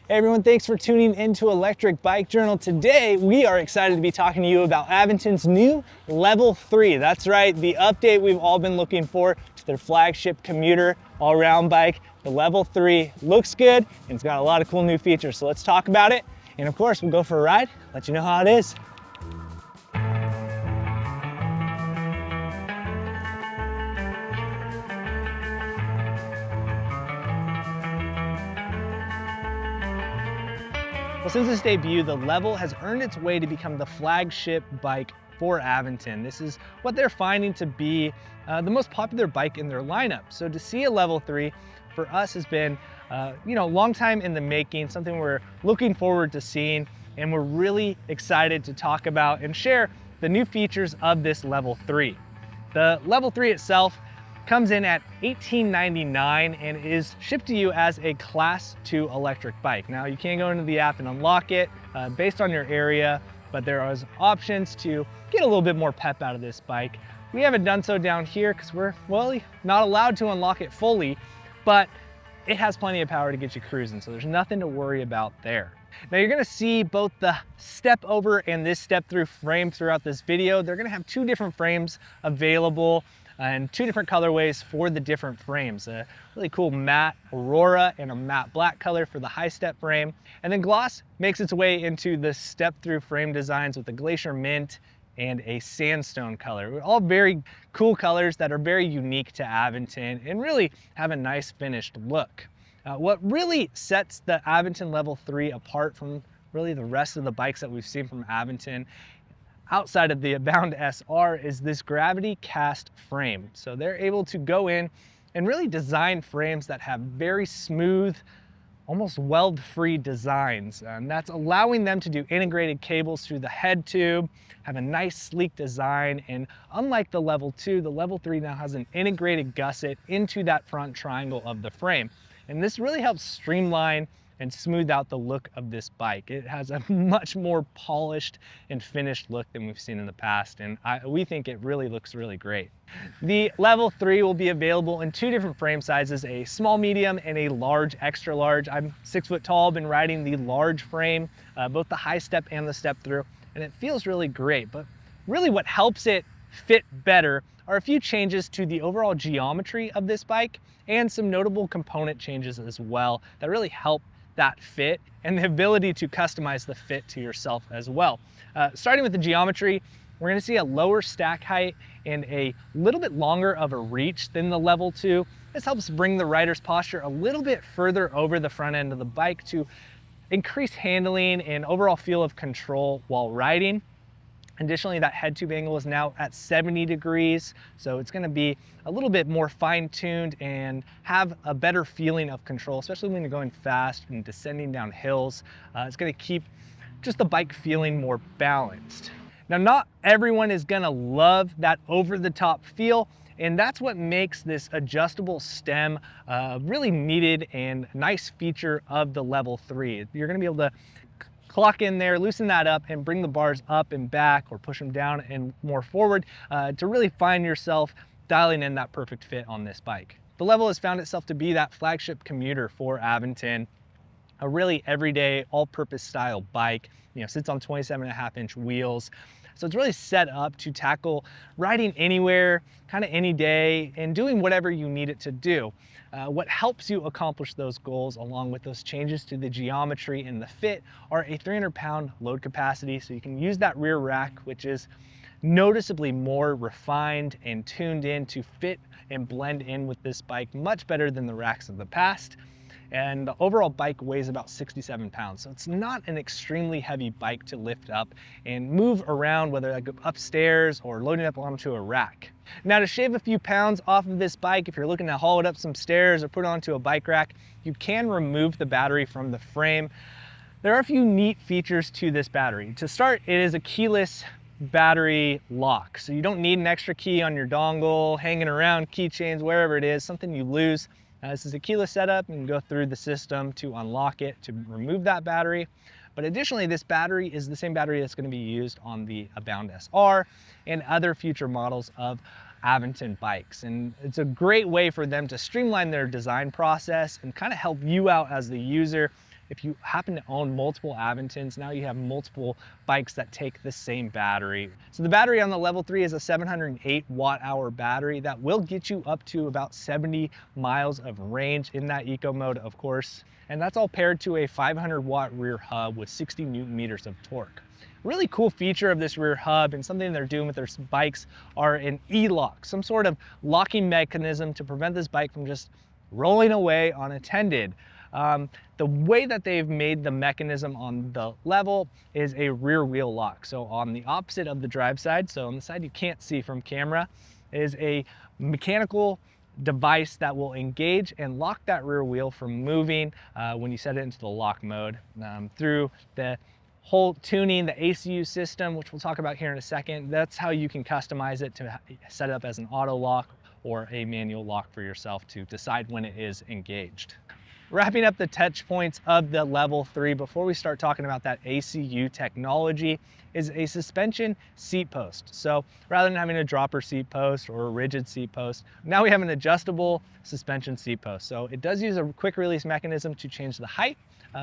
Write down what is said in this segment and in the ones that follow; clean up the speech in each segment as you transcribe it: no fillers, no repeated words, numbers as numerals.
Hey everyone, thanks for tuning into Electric Bike Journal. Today, we are excited to be talking to you about Aventon's new Level 3. That's right, the update we've all been looking for to their flagship commuter all-around bike. The Level 3 looks good and it's got a lot of cool new features. So let's talk about it. And of course, we'll go for a ride, let you know how it is. Well, since its debut, the Level has earned its way to become the flagship bike for Aventon. This is what they're finding to be the most popular bike in their lineup. So to see a Level 3 for us has been, a long time in the making, something we're looking forward to seeing, and we're really excited to talk about and share the new features of this Level 3. The Level 3 itself comes in at $18.99 and is shipped to you as a Class 2 electric bike. Now, you can go into the app and unlock it based on your area, but there are options to get a little bit more pep out of this bike. We haven't done so down here because we're, well, not allowed to unlock it fully, but it has plenty of power to get you cruising, so there's nothing to worry about there. Now, you're gonna see both the step over and this step through frame throughout this video. They're gonna have two different frames available and two different colorways for the different frames. A really cool matte Aurora and a matte black color for the high step frame. And then gloss makes its way into the step through frame designs with the Glacier Mint and a sandstone color. All very cool colors that are very unique to Aventon and really have a nice finished look. What really sets the Aventon Level 3 apart from really the rest of the bikes that we've seen from Aventon outside of the Abound SR is this gravity cast frame. So they're able to go in and really design frames that have very smooth, almost weld-free designs. And that's allowing them to do integrated cables through the head tube, have a nice sleek design. And unlike the Level 2, the Level 3 now has an integrated gusset into that front triangle of the frame. And this really helps streamline and smooth out the look of this bike. It has a much more polished and finished look than we've seen in the past, and we think it really looks really great. The Level 3 will be available in two different frame sizes, a small medium and a large extra large. I'm 6 foot tall, been riding the large frame, both the high step and the step through, and it feels really great. But really what helps it fit better are a few changes to the overall geometry of this bike and some notable component changes as well that really help that fit and the ability to customize the fit to yourself as well. Starting with the geometry, we're gonna see a lower stack height and a little bit longer of a reach than the Level 2. This helps bring the rider's posture a little bit further over the front end of the bike to increase handling and overall feel of control while riding. Additionally, that head tube angle is now at 70 degrees, so it's gonna be a little bit more fine-tuned and have a better feeling of control, especially when you're going fast and descending down hills. It's gonna keep just the bike feeling more balanced. Now, not everyone is gonna love that over-the-top feel, and that's what makes this adjustable stem really needed and nice feature of the Level 3. You're gonna be able to clock in there, loosen that up, and bring the bars up and back or push them down and more forward to really find yourself dialing in that perfect fit on this bike. The Level has found itself to be that flagship commuter for Aventon, a really everyday, all-purpose style bike. Sits on 27.5-inch wheels. So it's really set up to tackle riding anywhere, kind of any day, and doing whatever you need it to do. What helps you accomplish those goals, along with those changes to the geometry and the fit, are a 300-pound load capacity. So you can use that rear rack, which is noticeably more refined and tuned in to fit and blend in with this bike much better than the racks of the past. And the overall bike weighs about 67 pounds. So it's not an extremely heavy bike to lift up and move around, whether like upstairs or loading up onto a rack. Now, to shave a few pounds off of this bike, if you're looking to haul it up some stairs or put it onto a bike rack, you can remove the battery from the frame. There are a few neat features to this battery. To start, it is a keyless battery lock. So you don't need an extra key on your dongle, hanging around, keychains, wherever it is, something you lose. This is a keyless setup. You can go through the system to unlock it, to remove that battery. But additionally, this battery is the same battery that's going to be used on the Abound SR and other future models of Aventon bikes. And it's a great way for them to streamline their design process and kind of help you out as the user if you happen to own multiple Aventons, now you have multiple bikes that take the same battery. So the battery on the Level 3 is a 708 watt-hour battery that will get you up to about 70 miles of range in that eco mode, of course. And that's all paired to a 500 watt rear hub with 60 Newton meters of torque. Really cool feature of this rear hub and something they're doing with their bikes are an e-lock, some sort of locking mechanism to prevent this bike from just rolling away unattended. The way that they've made the mechanism on the Level is a rear wheel lock. So on the opposite of the drive side, so on the side you can't see from camera, is a mechanical device that will engage and lock that rear wheel from moving when you set it into the lock mode through the whole tuning, the ACU system, which we'll talk about here in a second. That's how you can customize it to set it up as an auto lock or a manual lock for yourself to decide when it is engaged. Wrapping up the touch points of the Level 3 before we start talking about that ACU technology is a suspension seat post. So rather than having a dropper seat post or a rigid seat post, now we have an adjustable suspension seat post. So it does use a quick release mechanism to change the height.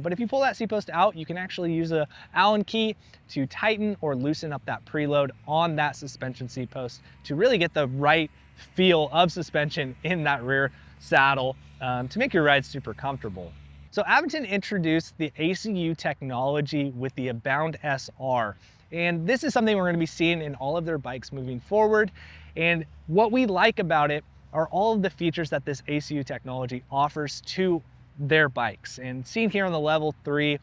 But if you pull that seat post out, you can actually use a Allen key to tighten or loosen up that preload on that suspension seat post to really get the right feel of suspension in that rear saddle to make your ride super comfortable. So Aventon introduced the ACU technology with the Abound SR. And this is something we're going to be seeing in all of their bikes moving forward. And what we like about it are all of the features that this ACU technology offers to their bikes. And seen here on the Level 3,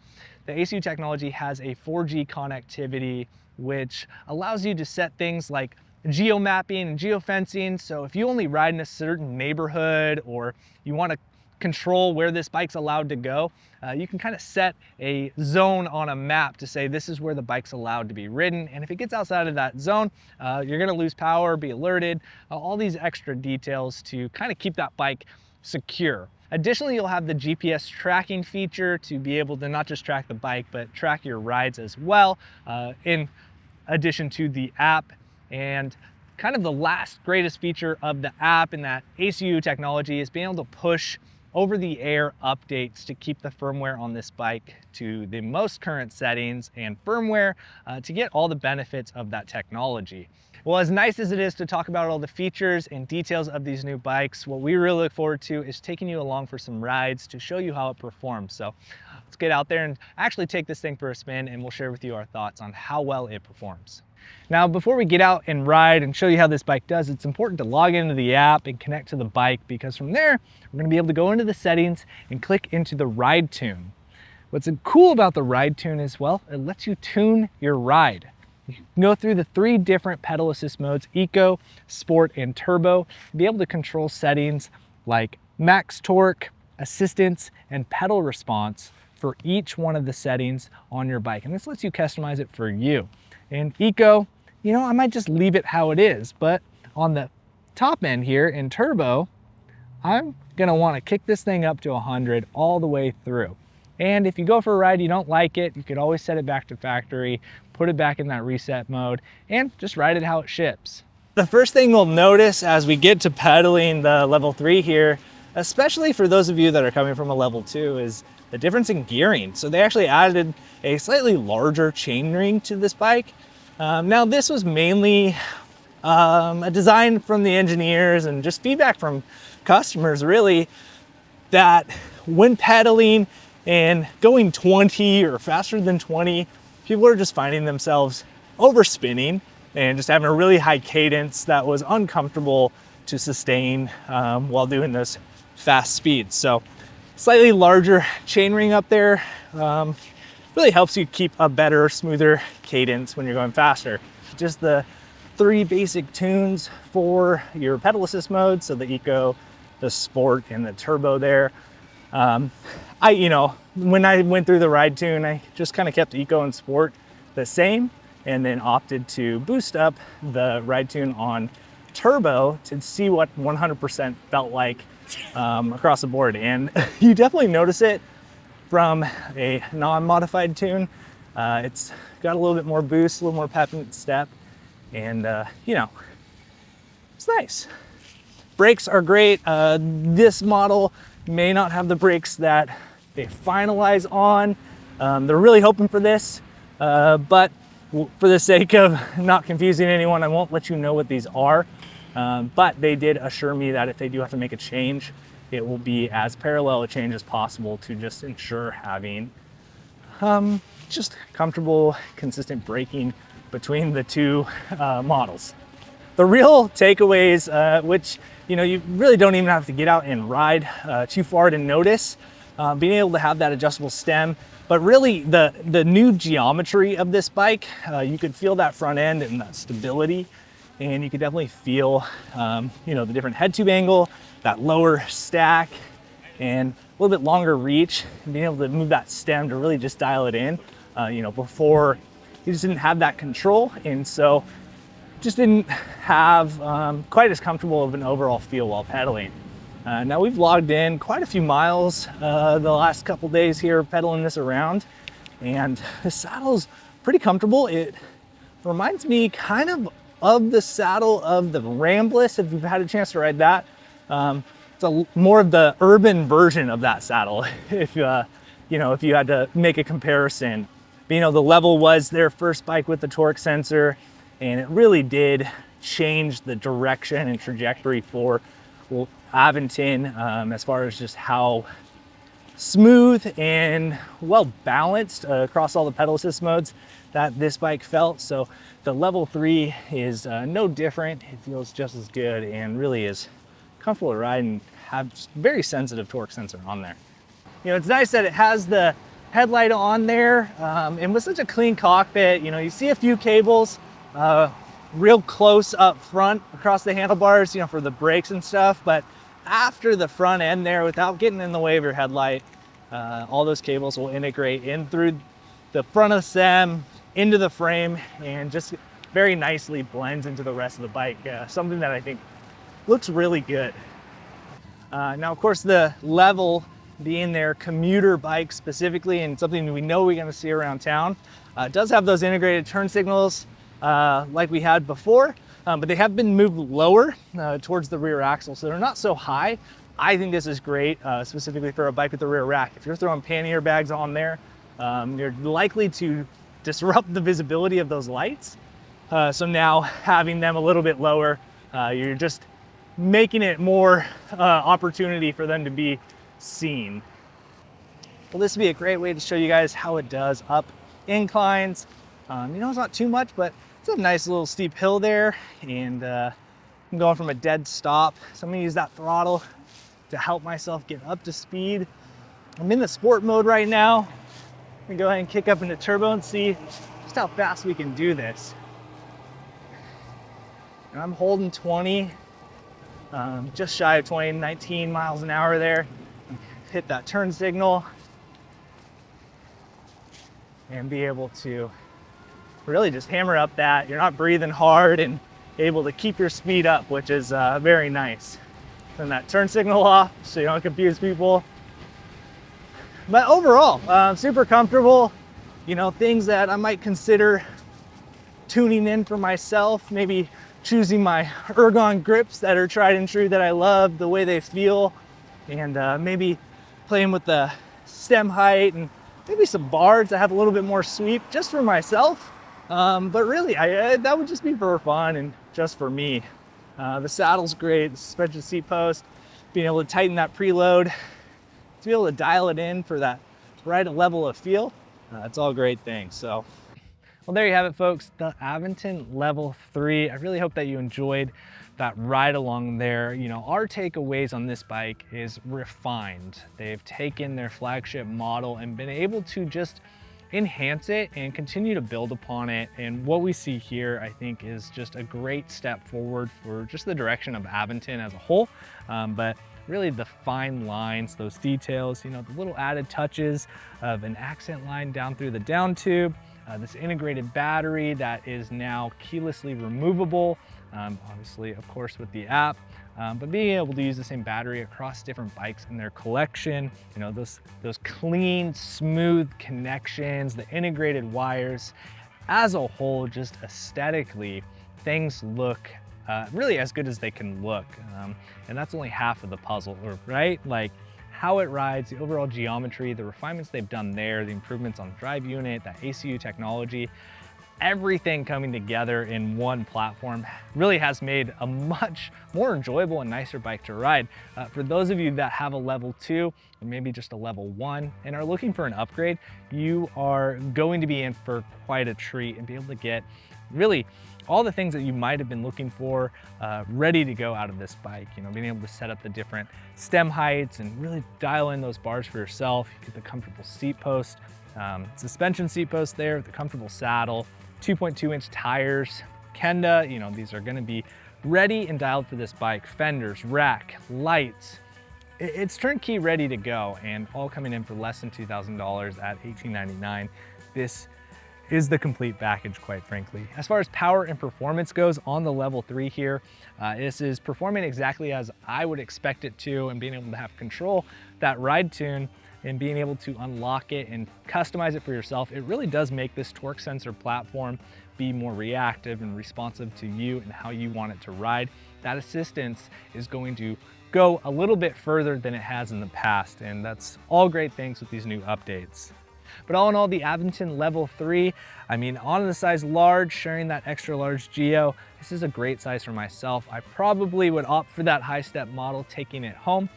the ACU technology has a 4G connectivity, which allows you to set things like geo-mapping and geofencing. So if you only ride in a certain neighborhood or you want to control where this bike's allowed to go, you can kind of set a zone on a map to say this is where the bike's allowed to be ridden. And if it gets outside of that zone, you're going to lose power, be alerted, all these extra details to kind of keep that bike secure. Additionally, you'll have the GPS tracking feature to be able to not just track the bike, but track your rides as well, in addition to the app. And kind of the last greatest feature of the app and that ACU technology is being able to push over-the-air updates to keep the firmware on this bike to the most current settings and firmware to get all the benefits of that technology. Well, as nice as it is to talk about all the features and details of these new bikes, what we really look forward to is taking you along for some rides to show you how it performs. So let's get out there and actually take this thing for a spin, and we'll share with you our thoughts on how well it performs. Now, before we get out and ride and show you how this bike does, it's important to log into the app and connect to the bike, because from there, we're gonna be able to go into the settings and click into the ride tune. What's cool about the ride tune is, well, it lets you tune your ride. You can go through the 3 different pedal assist modes, Eco, Sport, and Turbo, and be able to control settings like max torque, assistance, and pedal response for each one of the settings on your bike. And this lets you customize it for you. In Eco, you know, I might just leave it how it is, but on the top end here in Turbo, I'm gonna wanna kick this thing up to 100 all the way through. And if you go for a ride, you don't like it, you could always set it back to factory, put it back in that reset mode, and just ride it how it ships. The first thing we'll notice as we get to pedaling the Level 3 here, especially for those of you that are coming from a Level 2, is the difference in gearing. So they actually added a slightly larger chainring to this bike. Now this was mainly a design from the engineers and just feedback from customers, really, that when pedaling and going 20 or faster than 20, people are just finding themselves overspinning and just having a really high cadence that was uncomfortable to sustain while doing those fast speeds. So slightly larger chainring up there really helps you keep a better, smoother cadence when you're going faster. Just the 3 basic tunes for your pedal assist modes, so the Eco, the Sport, and the Turbo there. When I went through the ride tune, I just kind of kept Eco and Sport the same, and then opted to boost up the ride tune on Turbo to see what 100% felt like across the board. And you definitely notice it from a non-modified tune. It's got a little bit more boost, a little more pep in its step, and it's nice. Brakes are great. This model may not have the brakes that they finalize on. They're really hoping for this, but for the sake of not confusing anyone, I won't let you know what these are. But they did assure me that if they do have to make a change, it will be as parallel a change as possible to just ensure having just comfortable, consistent braking between the two models. The real takeaways, which you really don't even have to get out and ride too far to notice, being able to have that adjustable stem, but really the new geometry of this bike, you could feel that front end and that stability, and you could definitely feel the different head tube angle, that lower stack, and a little bit longer reach, and being able to move that stem to really just dial it in. Before you just didn't have that control, and so just didn't have quite as comfortable of an overall feel while pedaling. Now we've logged in quite a few miles the last couple days here pedaling this around, and the saddle's pretty comfortable. It reminds me kind of the saddle of the Rambless, if you've had a chance to ride that. It's more of the urban version of that saddle, if you had to make a comparison. But, the Level was their first bike with the torque sensor, and it really did change the direction and trajectory for Aventon, as far as just how smooth and well balanced across all the pedal assist modes that this bike felt. So the Level 3 is no different. It feels just as good and really is comfortable to ride, and have very sensitive torque sensor on there. It's nice that it has the headlight on there, and with such a clean cockpit, you see a few cables real close up front across the handlebars, for the brakes and stuff, but after the front end there, without getting in the way of your headlight, all those cables will integrate in through the front of the stem into the frame, and just very nicely blends into the rest of the bike. Something that I think looks really good. Now, of course, the Level being their commuter bike specifically, and something we know we're going to see around town, does have those integrated turn signals like we had before, but they have been moved lower towards the rear axle, so they're not so high. I think this is great, specifically for a bike with a rear rack. If you're throwing pannier bags on there, you're likely to disrupt the visibility of those lights. So now having them a little bit lower, you're just making it more opportunity for them to be seen. Well, this would be a great way to show you guys how it does up inclines. It's not too much, but it's a nice little steep hill there, and I'm going from a dead stop. So I'm gonna use that throttle to help myself get up to speed. I'm in the sport mode right now. I'm gonna go ahead and kick up into turbo and see just how fast we can do this. And I'm holding 20, just shy of 20, 19 miles an hour there. Hit that turn signal and be able to really just hammer up that. You're not breathing hard and able to keep your speed up, which is very nice. Turn that turn signal off so you don't confuse people. But overall, super comfortable. Things that I might consider tuning in for myself, maybe choosing my ergon grips that are tried and true that I love, the way they feel, and maybe playing with the stem height and maybe some bars that have a little bit more sweep just for myself. But really, that would just be for fun and just for me. The saddle's great, the suspension seat post, being able to tighten that preload, to be able to dial it in for that right level of feel. It's all great things. So, well, there you have it, folks, the Aventon Level 3. I really hope that you enjoyed that ride along there. Our takeaways on this bike is refined. They've taken their flagship model and been able to just enhance it and continue to build upon it. And what we see here, I think, is just a great step forward for just the direction of Aventon as a whole. But really the fine lines, those details, the little added touches of an accent line down through the down tube, this integrated battery that is now keylessly removable, obviously, of course, with the app, but being able to use the same battery across different bikes in their collection, those clean, smooth connections, the integrated wires, as a whole, just aesthetically, things look really as good as they can look. And that's only half of the puzzle, right? Like, how it rides, the overall geometry, the refinements they've done there, the improvements on the drive unit, that ACU technology, everything coming together in one platform really has made a much more enjoyable and nicer bike to ride. For those of you that have a level 2 or maybe just a level 1 and are looking for an upgrade, you are going to be in for quite a treat and be able to get really all the things that you might have been looking for ready to go out of this bike. You know, being able to set up the different stem heights and really dial in those bars for yourself. You get the comfortable seat post, suspension seat post there, the comfortable saddle, 2.2-inch tires, Kenda, you know, these are gonna be ready and dialed for this bike. Fenders, rack, lights. It's turnkey ready to go, and all coming in for less than $2,000 at $1,899. This is the complete package, quite frankly. As far as power and performance goes on the level 3 here, this is performing exactly as I would expect it to, and being able to have control that ride tune and being able to unlock it and customize it for yourself. It really does make this torque sensor platform be more reactive and responsive to you and how you want it to ride. That assistance is going to go a little bit further than it has in the past, and that's all great things with these new updates. But all in all, the Aventon Level 3, I mean, on the size large, sharing that extra large geo, this is a great size for myself. I probably would opt for that high step model, taking it home.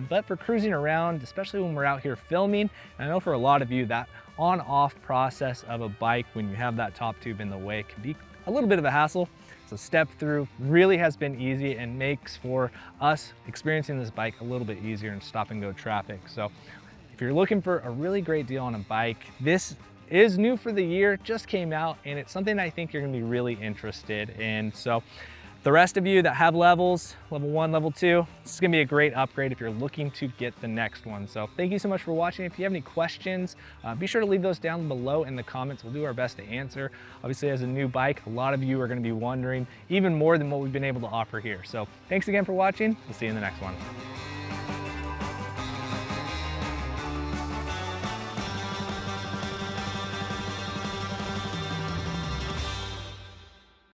But for cruising around, especially when we're out here filming, and I know for a lot of you that on-off process of a bike when you have that top tube in the way can be a little bit of a hassle. So step through really has been easy and makes for us experiencing this bike a little bit easier in stop and go traffic. So if you're looking for a really great deal on a bike, this is new for the year, just came out, and it's something I think you're gonna be really interested in. So the rest of you that have levels, level 1, level 2, this is gonna be a great upgrade if you're looking to get the next one. So thank you so much for watching. If you have any questions, be sure to leave those down below in the comments. We'll do our best to answer. Obviously, as a new bike, a lot of you are gonna be wondering even more than what we've been able to offer here. So thanks again for watching. We'll see you in the next one.